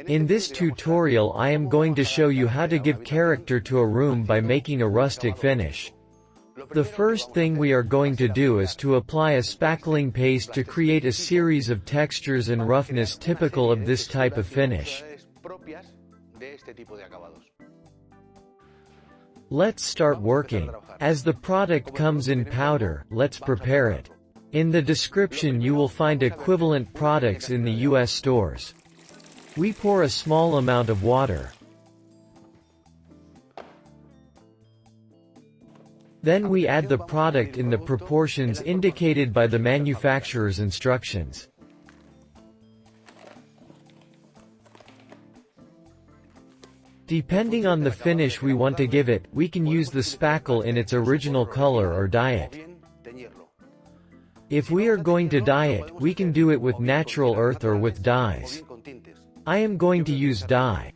In this tutorial I am going to show you how to give character to a room by making a rustic finish. The first thing we are going to do is to apply a spackling paste to create a series of textures and roughness typical of this type of finish. Let's start working. As the product comes in powder, let's prepare it. In the description you will find equivalent products in the US stores. We pour a small amount of water. Then we add the product in the proportions indicated by the manufacturer's instructions. Depending on the finish we want to give it, we can use the spackle in its original color or dye it. If we are going to dye it, we can do it with natural earth or with dyes. I am going to use dye.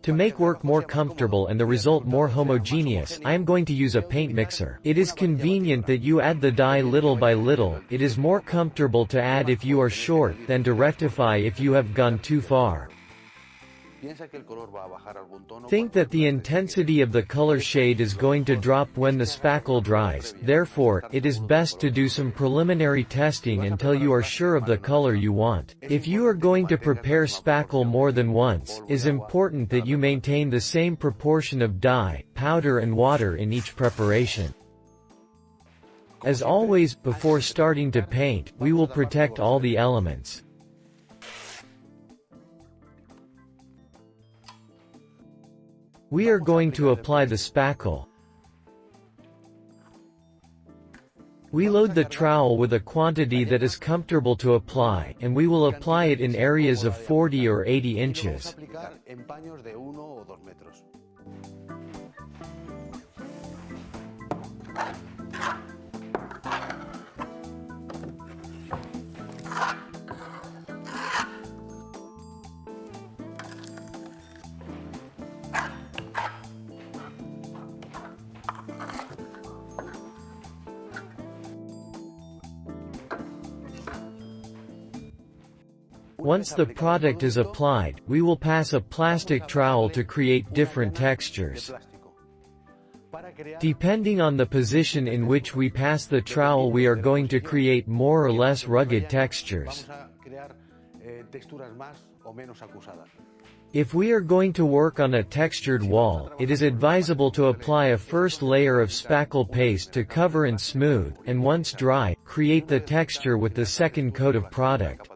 To make work more comfortable and the result more homogeneous, I am going to use a paint mixer. It is convenient that you add the dye little by little. It is more comfortable to add if you are short than to rectify if you have gone too far. Think that the intensity of the color shade is going to drop when the spackle dries, therefore, it is best to do some preliminary testing until you are sure of the color you want. If you are going to prepare spackle more than once, it is important that you maintain the same proportion of dye, powder and water in each preparation. As always, before starting to paint, we will protect all the elements. We are going to apply the spackle. We load the trowel with a quantity that is comfortable to apply, and we will apply it in areas of 40 or 80 inches. Once the product is applied, we will pass a plastic trowel to create different textures. Depending on the position in which we pass the trowel, we are going to create more or less rugged textures. If we are going to work on a textured wall, it is advisable to apply a first layer of spackle paste to cover and smooth, and once dry, create the texture with the second coat of product.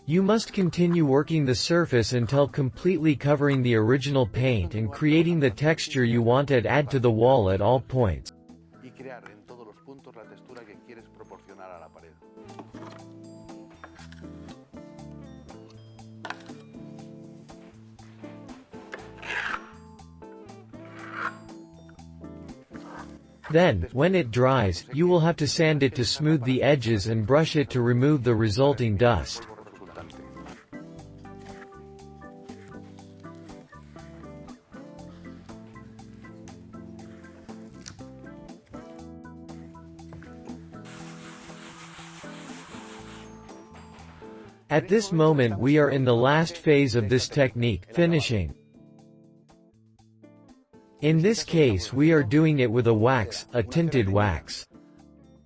You must continue working the surface until completely covering the original paint and creating the texture you want and add to the wall at all points. Then, when it dries, you will have to sand it to smooth the edges and brush it to remove the resulting dust. At this moment we are in the last phase of this technique, finishing. In this case we are doing it with a wax, a tinted wax.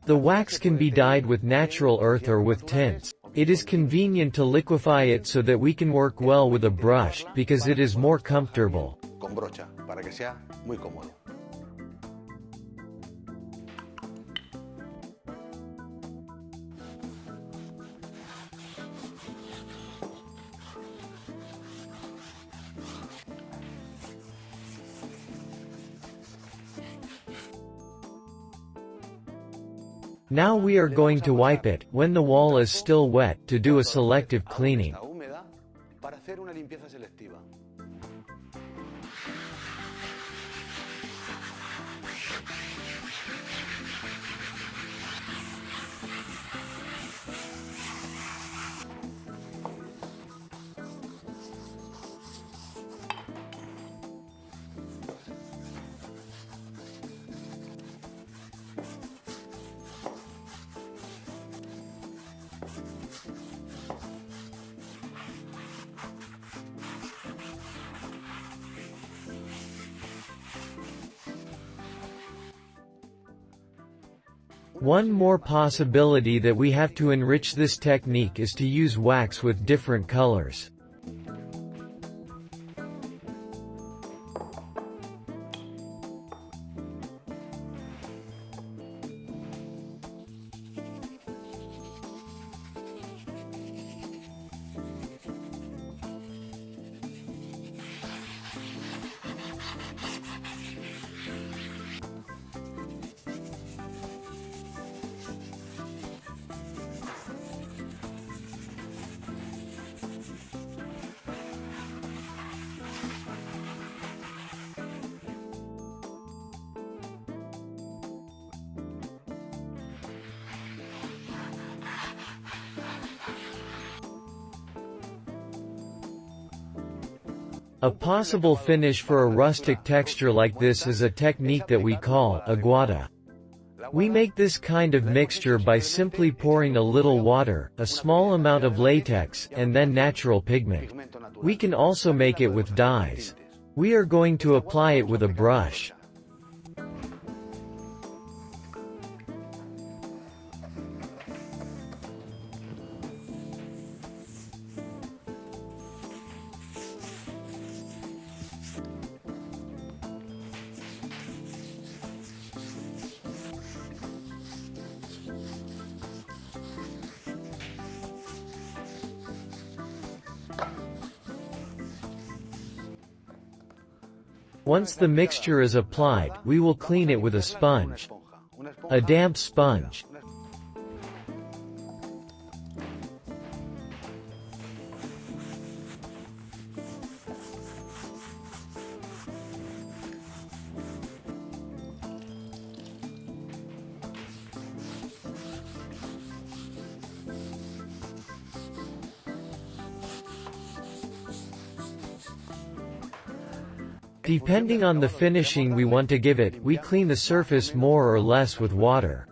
The wax can be dyed with natural earth or with tints. It is convenient to liquefy it so that we can work well with a brush, because it is more comfortable. Now we are going to wipe it, when the wall is still wet, to do a selective cleaning. One more possibility that we have to enrich this technique is to use wax with different colors. A possible finish for a rustic texture like this is a technique that we call aguada. We make this kind of mixture by simply pouring a little water, a small amount of latex, and then natural pigment. We can also make it with dyes. We are going to apply it with a brush. Once the mixture is applied, we will clean it with a sponge. A damp sponge. Depending on the finishing we want to give it, we clean the surface more or less with water.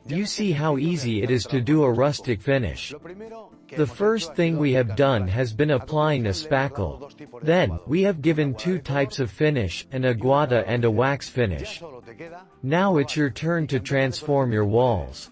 You see how easy it is to do a rustic finish. The first thing we have done has been applying a spackle. Then, we have given two types of finish, an aguada and a wax finish. Now it's your turn to transform your walls.